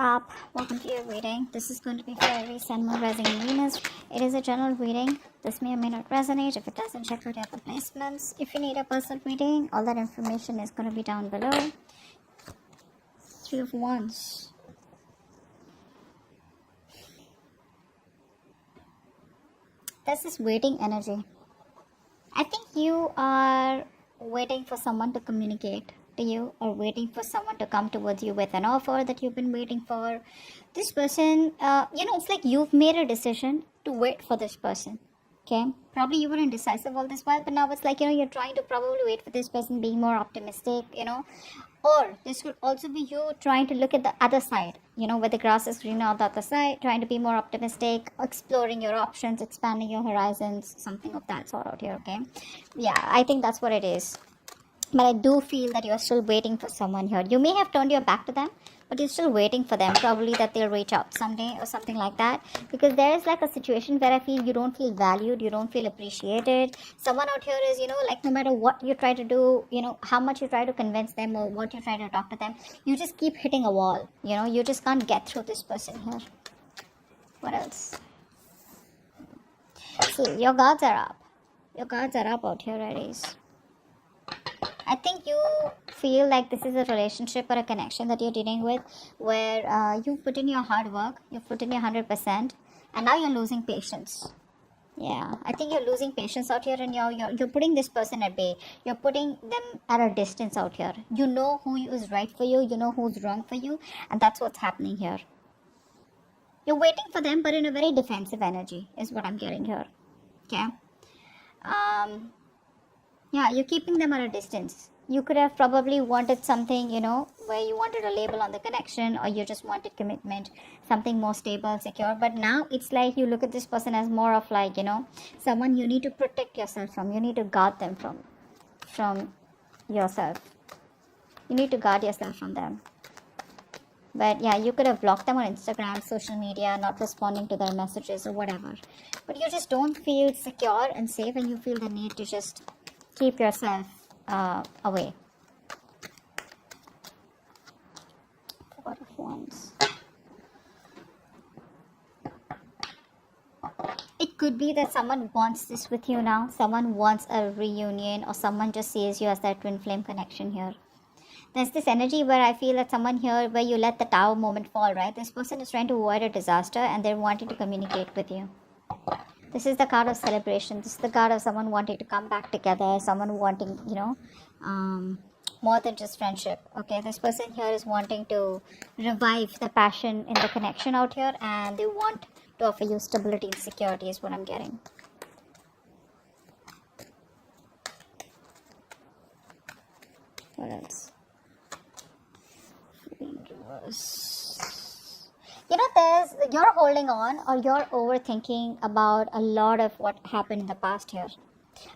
up? Welcome to your reading. This is going to be for Aries, Sun, Moon, Rising, and Venus. It is a general reading. This may or may not resonate. If it doesn't, check out your other placements. If you need a personal reading, all that information is going to be down below. Three of Wands. This is waiting energy. I think you are waiting for someone to communicate to you, or waiting for someone to come towards you with an offer that you've been waiting for. This person, it's like you've made a decision to wait for this person. Okay, probably you were indecisive all this while, but now it's like, you're trying to probably wait for this person, being more optimistic, or this could also be you trying to look at the other side, where the grass is greener on the other side, trying to be more optimistic, exploring your options, expanding your horizons, something of that sort out here. Okay, yeah, I think that's what it is. But I do feel that you're still waiting for someone here. You may have turned your back to them, but you're still waiting for them. Probably that they'll reach out someday or something like that. Because there is like a situation where I feel you don't feel valued, you don't feel appreciated. Someone out here is, like no matter what you try to do, how much you try to convince them or what you try to talk to them, you just keep hitting a wall. You just can't get through this person here. What else? See, your guards are up. Your guards are up out here, Aries. I think you feel like this is a relationship or a connection that you're dealing with where you've put in your hard work, you've put in your 100%, and now you're losing patience. Yeah, I think you're losing patience out here, and you're putting this person at bay. You're putting them at a distance out here. You know who is right for you, you know who's wrong for you, and that's what's happening here. You're waiting for them, but in a very defensive energy is what I'm getting here. Okay? Yeah, you're keeping them at a distance. You could have probably wanted something, where you wanted a label on the connection, or you just wanted commitment, something more stable, secure. But now it's like you look at this person as more of like, someone you need to protect yourself from. You need to guard them from yourself. You need to guard yourself from them. But yeah, you could have blocked them on Instagram, social media, not responding to their messages or whatever. But you just don't feel secure and safe, and you feel the need to just keep yourself away. Four of Wands. It could be that someone wants this with you now. Someone wants a reunion, or someone just sees you as that twin flame connection here. There's this energy where I feel that someone here, where you let the tower moment fall, right? This person is trying to avoid a disaster, and they're wanting to communicate with you. This is the card of celebration. This is the card of someone wanting to come back together, someone wanting, more than just friendship. Okay, this person here is wanting to revive the passion in the connection out here, and they want to offer you stability and security is what I'm getting. What else? You're holding on, or you're overthinking about a lot of what happened in the past here.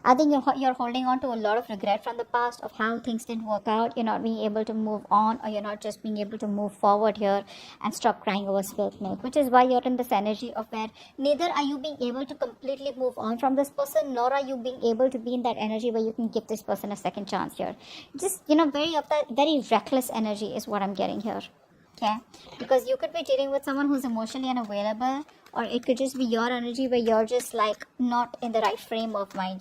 I think you're holding on to a lot of regret from the past of how things didn't work out. You're not being able to move on, or you're not just being able to move forward here and stop crying over spilled milk, which is why you're in this energy of where neither are you being able to completely move on from this person, nor are you being able to be in that energy where you can give this person a second chance here. Just, very reckless energy is what I'm getting here. Okay, because you could be dealing with someone who's emotionally unavailable, or it could just be your energy where you're just like not in the right frame of mind,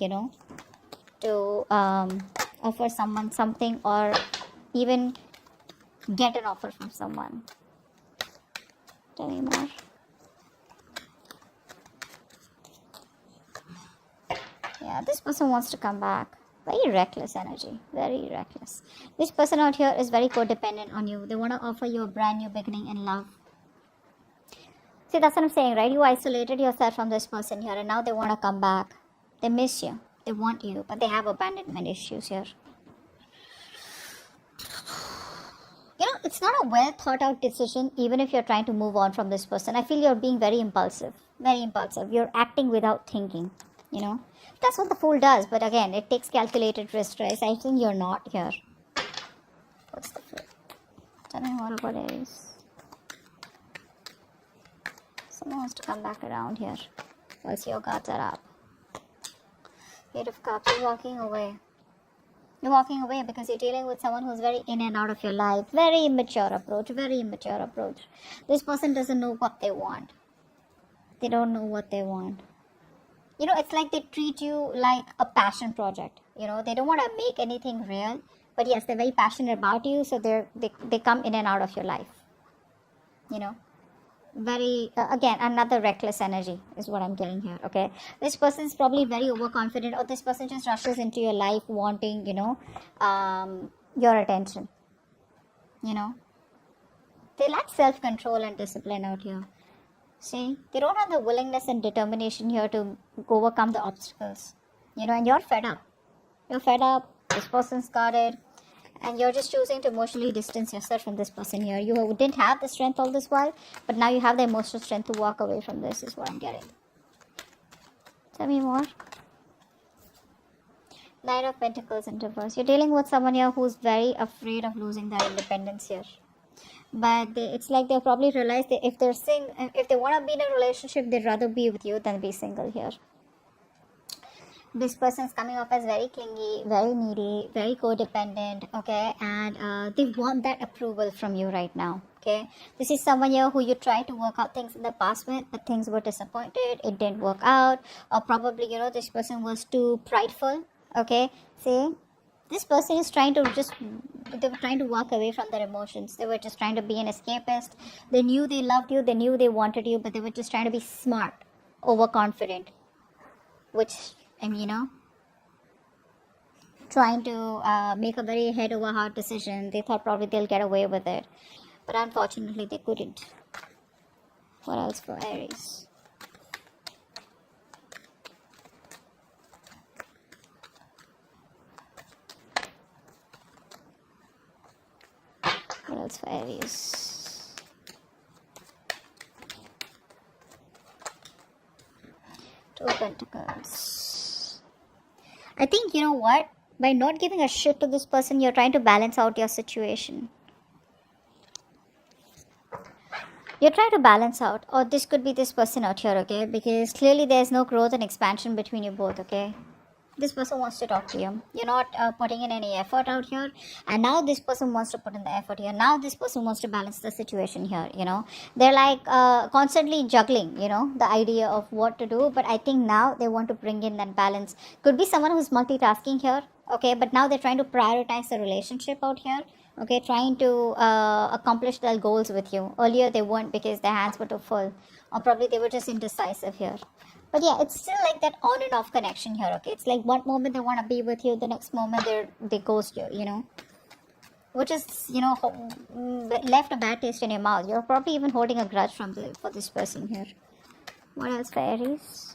to offer someone something, or even get an offer from someone. Tell me more. Yeah, this person wants to come back. Very reckless energy, very reckless. This person out here is very codependent on you. They want to offer you a brand new beginning in love. See, that's what I'm saying, right? You isolated yourself from this person here, and now they want to come back. They miss you, they want you, but they have abandonment issues here. It's not a well thought out decision, even if you're trying to move on from this person. I feel you're being very impulsive. You're acting without thinking, That's what the Fool does, but again, it takes calculated risk, right? I think you're not here. What's the Fool? Tell me more about Aries. Someone wants to come back around here. Once your guards are up. Eight of Cups is walking away. You're walking away because you're dealing with someone who's very in and out of your life. Very immature approach. Very immature approach. This person doesn't know what they want. They don't know what they want. It's like they treat you like a passion project. They don't want to make anything real. But yes, they're very passionate about you. So they come in and out of your life. Very, again, another reckless energy is what I'm getting here. Okay. This person is probably very overconfident, or this person just rushes into your life wanting, your attention. They lack self-control and discipline out here. See, they don't have the willingness and determination here to overcome the obstacles. And you're fed up. You're fed up. This person's got it. And you're just choosing to emotionally distance yourself from this person here. You didn't have the strength all this while, but now you have the emotional strength to walk away from this, is what I'm getting. Tell me more. Knight of Pentacles in reverse. You're dealing with someone here who's very afraid of losing their independence here. But it's like they'll probably realize that if they want to be in a relationship, they'd rather be with you than be single here. This person's coming off as very clingy, very needy, very codependent, okay? And they want that approval from you right now, okay? This is someone here who you tried to work out things in the past with, but things were disappointed, it didn't work out, or probably, this person was too prideful, okay? See, this person is they were trying to walk away from their emotions. They were just trying to be an escapist. They knew they loved you, they knew they wanted you, but they were just trying to be smart, overconfident, which... trying to make a very head over heart decision. They thought probably they'll get away with it, but unfortunately they couldn't. What else for Aries? What else for Aries? Two of Pentacles. I think, you know what? By not giving a shit to this person, you're trying to balance out your situation. You're trying to balance out. Or this could be this person out here, okay? Because clearly there's no growth and expansion between you both, okay? This person wants to talk to you. You're not putting in any effort out here. And now this person wants to put in the effort here. Now this person wants to balance the situation here, They're like constantly juggling, the idea of what to do. But I think now they want to bring in that balance. Could be someone who's multitasking here, okay? But now they're trying to prioritize the relationship out here, okay? Trying to accomplish their goals with you. Earlier they weren't because their hands were too full. Or probably they were just indecisive here. But yeah, it's still like that on and off connection here, okay? It's like one moment they want to be with you, the next moment they ghost you, Which is, left a bad taste in your mouth. You're probably even holding a grudge for this person here. What else for Aries?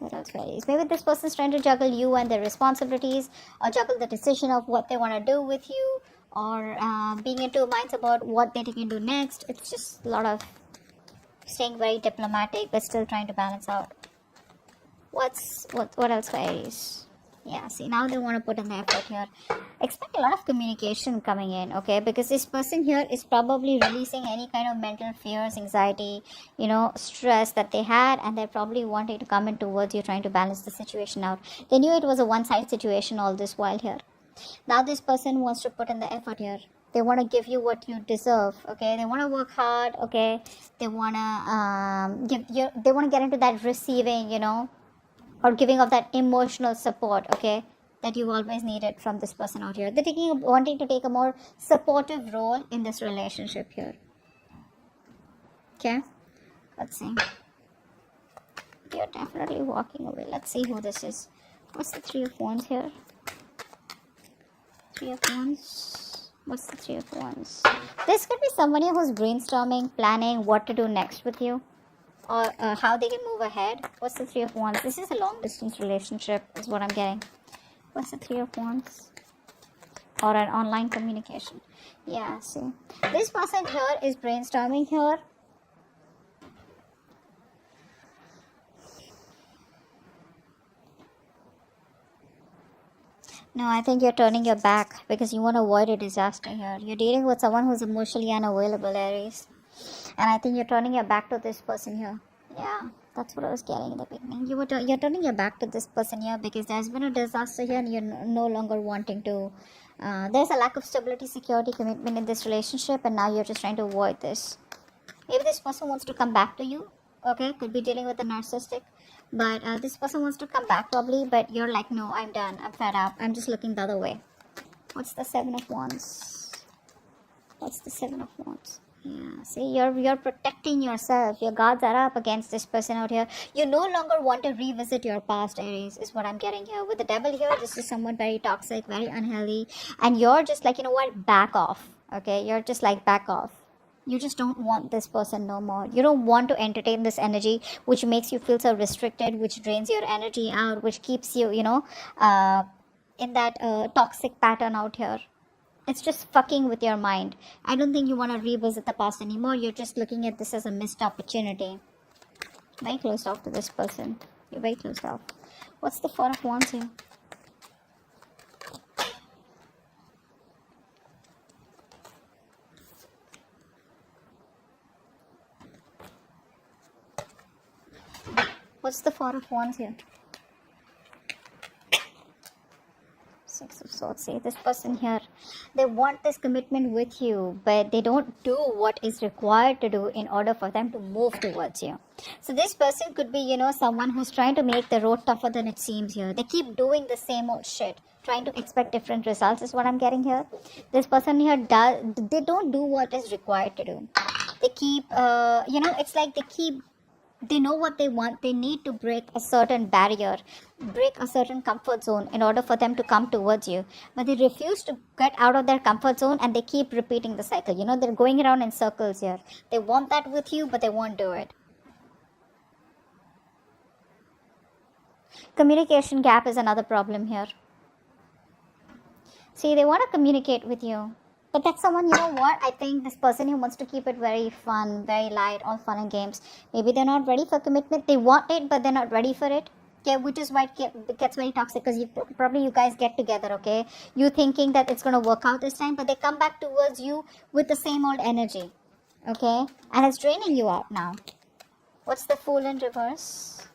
What else for Aries? Maybe this person's trying to juggle you and their responsibilities, or juggle the decision of what they want to do with you, or being into minds about what they can do next. It's just a lot of staying very diplomatic but still trying to balance out. What else for Aries? Yeah, see, now they want to put in the effort here. Expect a lot of communication coming in, okay? Because this person here is probably releasing any kind of mental fears, anxiety, stress that they had, and they're probably wanting to come in towards you, trying to balance the situation out. They knew it was a one-side situation all this while here. Now this person wants to put in the effort here. They want to give you what you deserve, okay? They want to work hard, okay? They want to they want to get into that receiving, or giving of that emotional support, okay? That you've always needed from this person out here. They're wanting to take a more supportive role in this relationship here. Okay? Let's see. You're definitely walking away. Let's see who this is. What's the Three of Wands here? Three of Wands. What's the Three of Wands? This could be somebody who's brainstorming, planning what to do next with you, or how they can move ahead. What's the Three of Wands? This is a long distance relationship is what I'm getting. What's the Three of Wands? Or an online communication. Yeah, see. This person here is brainstorming here. No, I think you're turning your back because you want to avoid a disaster here. You're dealing with someone who's emotionally unavailable, Aries. And I think you're turning your back to this person here. Yeah, That's what I was getting in the beginning. You're turning your back to this person here because there's been a disaster here and you're no longer wanting to. There's a lack of stability, security, commitment in this relationship, and now you're just trying to avoid this. Maybe this person wants to come back to you. Okay, could be dealing with a narcissistic, but this person wants to come back probably, but you're like, no, I'm done. I'm fed up. I'm just looking the other way. What's the Seven of Wands? What's the Seven of Wands? Yeah, see, you're protecting yourself. Your guards are up against this person out here. You no longer want to revisit your past, Aries, is what I'm getting here. With the devil here, this is someone very toxic, very unhealthy, and you're just like, you know what, back off. Okay, you're just like, back off. You just don't want this person no more. You don't want to entertain this energy, which makes you feel so restricted, which drains your energy out, which keeps you, in that toxic pattern out here. It's just fucking with your mind. I don't think you want to revisit the past anymore. You're just looking at this as a missed opportunity. Very closed off to this person. You're very closed off. What's the Four of Wands here? What's the Four of Wands here? Six of Swords. See, this person here, they want this commitment with you, but they don't do what is required to do in order for them to move towards you. So this person could be, someone who's trying to make the road tougher than it seems here. They keep doing the same old shit, trying to expect different results is what I'm getting here. This person here they don't do what is required to do. They keep, it's like they know what they want. They need to break a certain barrier, break a certain comfort zone in order for them to come towards you. But they refuse to get out of their comfort zone and they keep repeating the cycle. They're going around in circles here. They want that with you, but they won't do it. Communication gap is another problem here. See, they want to communicate with you. But that's someone, I think this person who wants to keep it very fun, very light, all fun and games. Maybe they're not ready for commitment. They want it, but they're not ready for it. Okay, which is why it gets very toxic because you guys get together, okay? You thinking that it's going to work out this time, but they come back towards you with the same old energy, okay? And it's draining you out now. What's the Fool in reverse?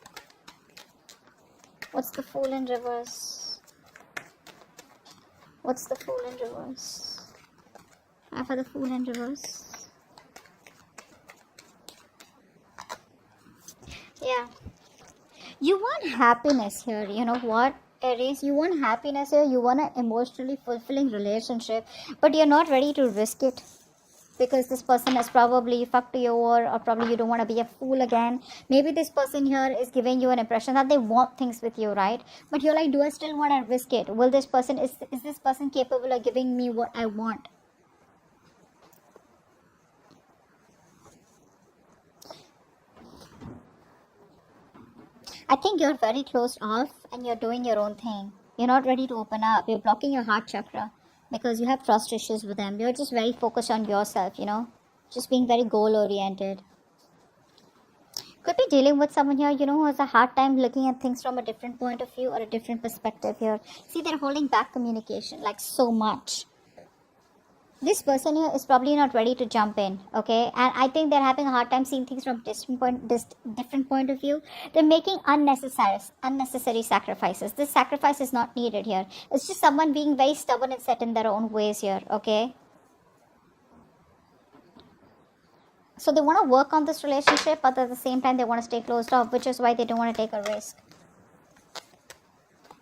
What's the Fool in reverse? What's the Fool in reverse? For the Fool in reverse. Yeah. You want happiness here. You know what, Aries? You want happiness here. You want an emotionally fulfilling relationship. But you're not ready to risk it. Because this person has probably fucked you over. Or probably you don't want to be a fool again. Maybe this person here is giving you an impression that they want things with you, right? But you're like, do I still want to risk it? Will this person, is this person capable of giving me what I want? I think you're very closed off and you're doing your own thing. You're not ready to open up. You're blocking your heart chakra because you have trust issues with them. You're just very focused on yourself, just being very goal oriented. Could be dealing with someone here, who has a hard time looking at things from a different point of view or a different perspective here. See, they're holding back communication like so much. This person here is probably not ready to jump in, okay? And I think they're having a hard time seeing things from different point of view. They're making unnecessary sacrifices. This sacrifice is not needed here. It's just someone being very stubborn and set in their own ways here, okay? So they want to work on this relationship, but at the same time they want to stay closed off, which is why they don't want to take a risk.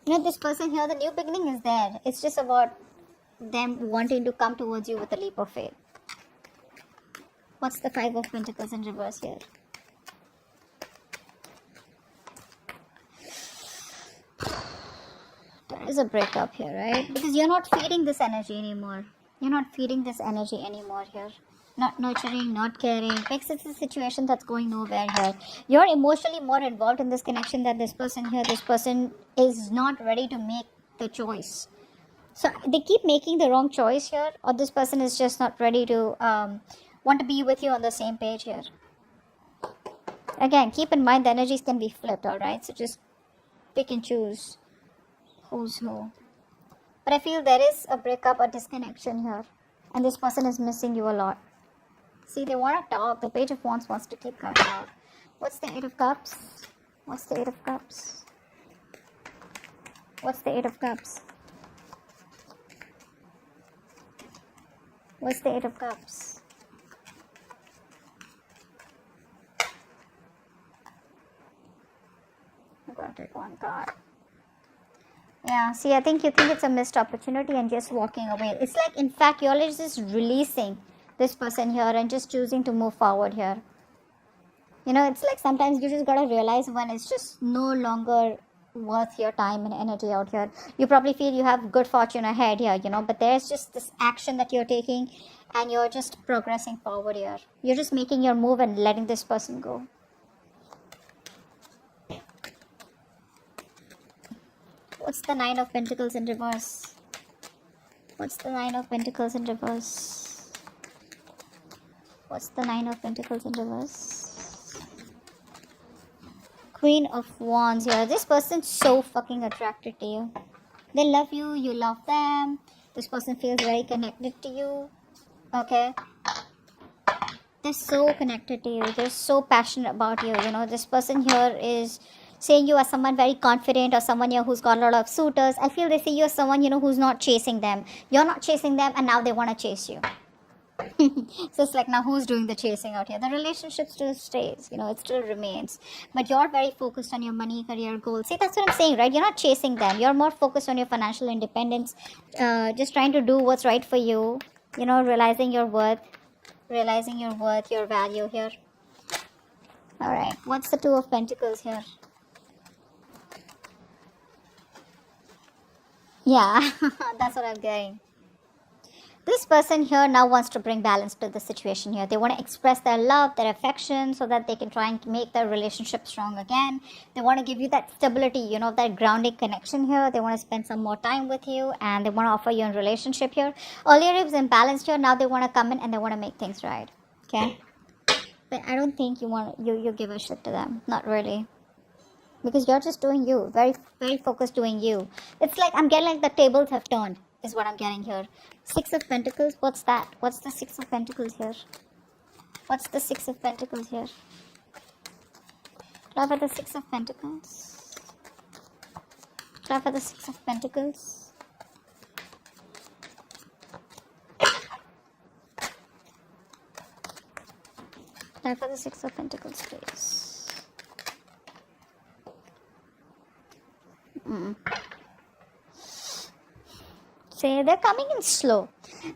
This person here, the new beginning is there. It's just about them wanting to come towards you with a leap of faith. What's the Five of Pentacles in reverse here? There is a breakup here, right? Because you're not feeding this energy anymore. You're not feeding this energy anymore here. Not nurturing, not caring. Because it's a situation that's going nowhere here. You're emotionally more involved in this connection than this person here. This person is not ready to make the choice. So they keep making the wrong choice here, or this person is just not ready to want to be with you on the same page here. Again, keep in mind the energies can be flipped, alright? So just pick and choose who's who. But I feel there is a breakup or disconnection here, and this person is missing you a lot. See, they want to talk. The Page of Wands wants to keep coming out. What's the Eight of Cups? What's the Eight of Cups? What's the Eight of Cups? What's the Eight of Cups? I'm gonna take one card. Yeah, see, I think you think it's a missed opportunity and just walking away. It's like, in fact, you're just releasing this person here and just choosing to move forward here. You know, it's like sometimes you just gotta realize when it's just no longer worth your time and energy out here. You probably feel you have good fortune ahead here, you know, but there's just this action that you're taking and you're just progressing forward here. You're just making your move and letting this person go. What's the Nine of Pentacles in reverse? What's the Nine of Pentacles in reverse? What's the Nine of Pentacles in reverse? Queen of Wands here. This person's so fucking attracted to you. They love you. You love them. This person feels very connected to you. Okay? They're so connected to you. They're so passionate about you. You know, this person here is seeing you as someone very confident or someone here who's got a lot of suitors. I feel they see you as someone, you know, who's not chasing them. You're not chasing them and now they want to chase you. So it's like, now who's doing the chasing out here? The relationship still stays, you know, it still remains. But you're very focused on your money, career goals. See, that's what I'm saying, right? You're not chasing them. You're more focused on your financial independence. Just trying to do what's right for you. You know, realizing your worth, your value here. Alright, what's the Two of Pentacles here? Yeah, that's what I'm getting. This person here now wants to bring balance to the situation here. They want to express their love, their affection, so that they can try and make their relationship strong again. They want to give you that stability, you know, that grounding connection here. They want to spend some more time with you and they want to offer you a relationship here. Earlier it was imbalanced here. Now they want to come in and they want to make things right. Okay? But I don't think you give a shit to them. Not really. Because you're just doing you. Very, very focused doing you. It's like, I'm getting like the tables have turned. Is what I'm getting here. Six of Pentacles. What's that? What's the Six of Pentacles here? What's the Six of Pentacles here? Try for the Six of Pentacles. Try for the Six of Pentacles. Try for the Six of Pentacles, please. They're coming in slow.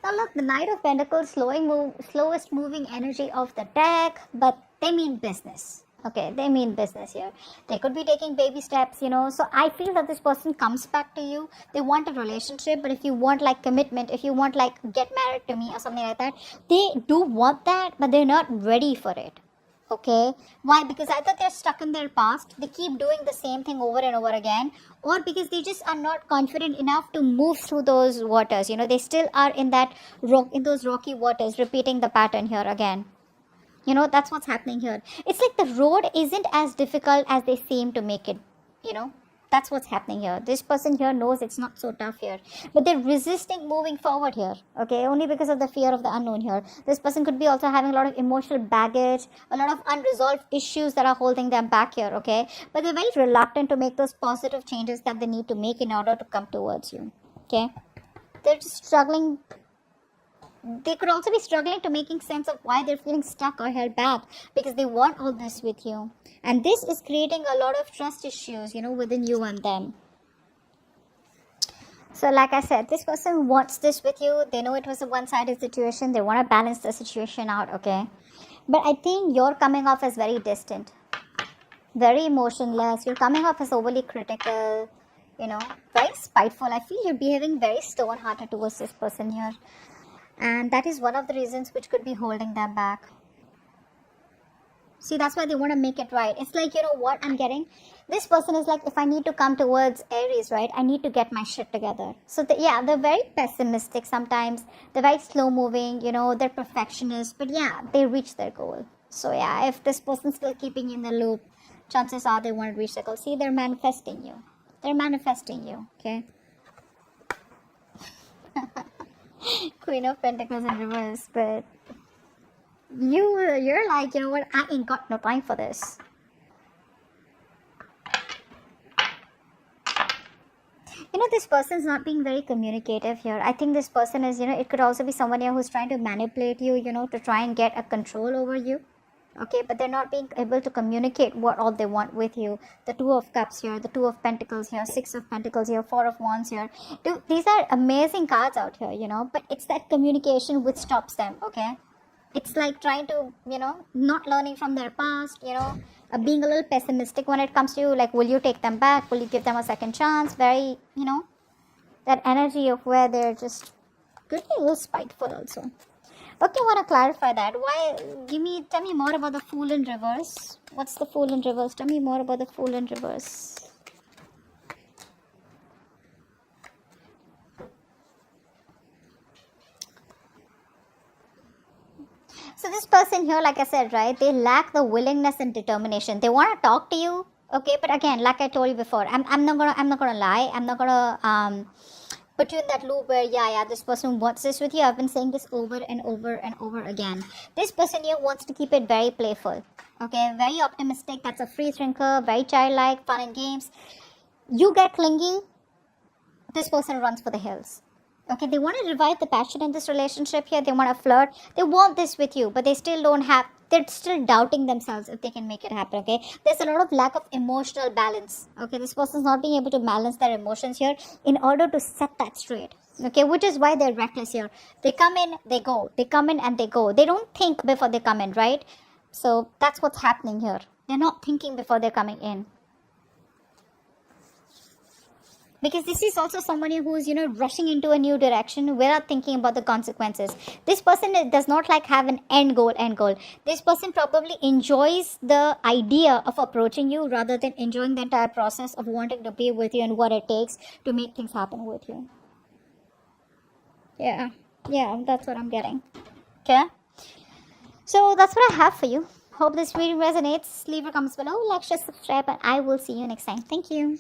Now look, the Knight of Pentacles, slowest moving energy of the deck, but they mean business. Okay, they mean business here. They could be taking baby steps, you know. So I feel that this person comes back to you. They want a relationship, but if you want like commitment, if you want like get married to me or something like that, they do want that, but they're not ready for it. Okay, why? Because either they're stuck in their past, they keep doing the same thing over and over again, or because they just are not confident enough to move through those waters. You know, they still are in that those rocky waters, repeating the pattern here again. You know, that's what's happening here. It's like the road isn't as difficult as they seem to make it. You know, that's what's happening here. This person here knows it's not so tough here, but they're resisting moving forward here. Okay, only because of the fear of the unknown here. This person could be also having a lot of emotional baggage, a lot of unresolved issues that are holding them back here. Okay, but they're very reluctant to make those positive changes that they need to make in order to come towards you. Okay, they're just struggling. They could also be struggling to making sense of why they're feeling stuck or held back, because they want all this with you. And this is creating a lot of trust issues, you know, within you and them. So like I said, this person wants this with you. They know it was a one-sided situation. They want to balance the situation out, okay? But I think you're coming off as very distant, very emotionless. You're coming off as overly critical, you know, very spiteful. I feel you're behaving very stone-hearted towards this person here. And that is one of the reasons which could be holding them back. See, that's why they want to make it right. It's like, you know what I'm getting? This person is like, if I need to come towards Aries, right, I need to get my shit together. So, they're very pessimistic sometimes. They're very slow-moving, you know, they're perfectionists. But yeah, they reach their goal. So yeah, if this person's still keeping you in the loop, chances are they won't reach their goal. See, they're manifesting you. They're manifesting you, okay? Queen of Pentacles in reverse, but you're like, you know what, I ain't got no time for this. This person's not being very communicative here. I think this person is, it could also be someone here who's trying to manipulate you, to try and get a control over you. Okay, but they're not being able to communicate what all they want with you. The Two of Cups here, the Two of Pentacles here, Six of Pentacles here, Four of Wands here. These are amazing cards out here, but it's that communication which stops them. Okay, it's like trying to, not learning from their past, being a little pessimistic when it comes to you, like, will you take them back, will you give them a second chance? Very, that energy of where they're just could be a little spiteful also. Okay, I want to clarify that. Tell me more about the Fool in reverse. What's the Fool in reverse? Tell me more about the Fool in reverse. So this person here, like I said, right, they lack the willingness and determination. They want to talk to you, okay, but again, like I told you before, I'm not gonna lie. I'm not gonna put you in that loop where this person wants this with you. I've been saying this over and over and over again. This person here wants to keep it very playful, okay, very optimistic. That's a free thinker, very childlike, fun and games. You get clingy, this person runs for the hills. Okay, they want to revive the passion in this relationship here. They want to flirt. They want this with you, but they still don't have, they're still doubting themselves if they can make it happen. Okay, there's a lot of lack of emotional balance. Okay, this person's not being able to balance their emotions here in order to set that straight. Okay, which is why they're reckless here. They come in, they go. They come in and they go. They don't think before they come in, right? So that's what's happening here. They're not thinking before they're coming in. Because this is also somebody who is, rushing into a new direction without thinking about the consequences. This person does not like have an end goal. This person probably enjoys the idea of approaching you rather than enjoying the entire process of wanting to be with you and what it takes to make things happen with you. Yeah, that's what I'm getting. Okay. So that's what I have for you. Hope this video resonates. Leave your comments below, like, share, subscribe, and I will see you next time. Thank you.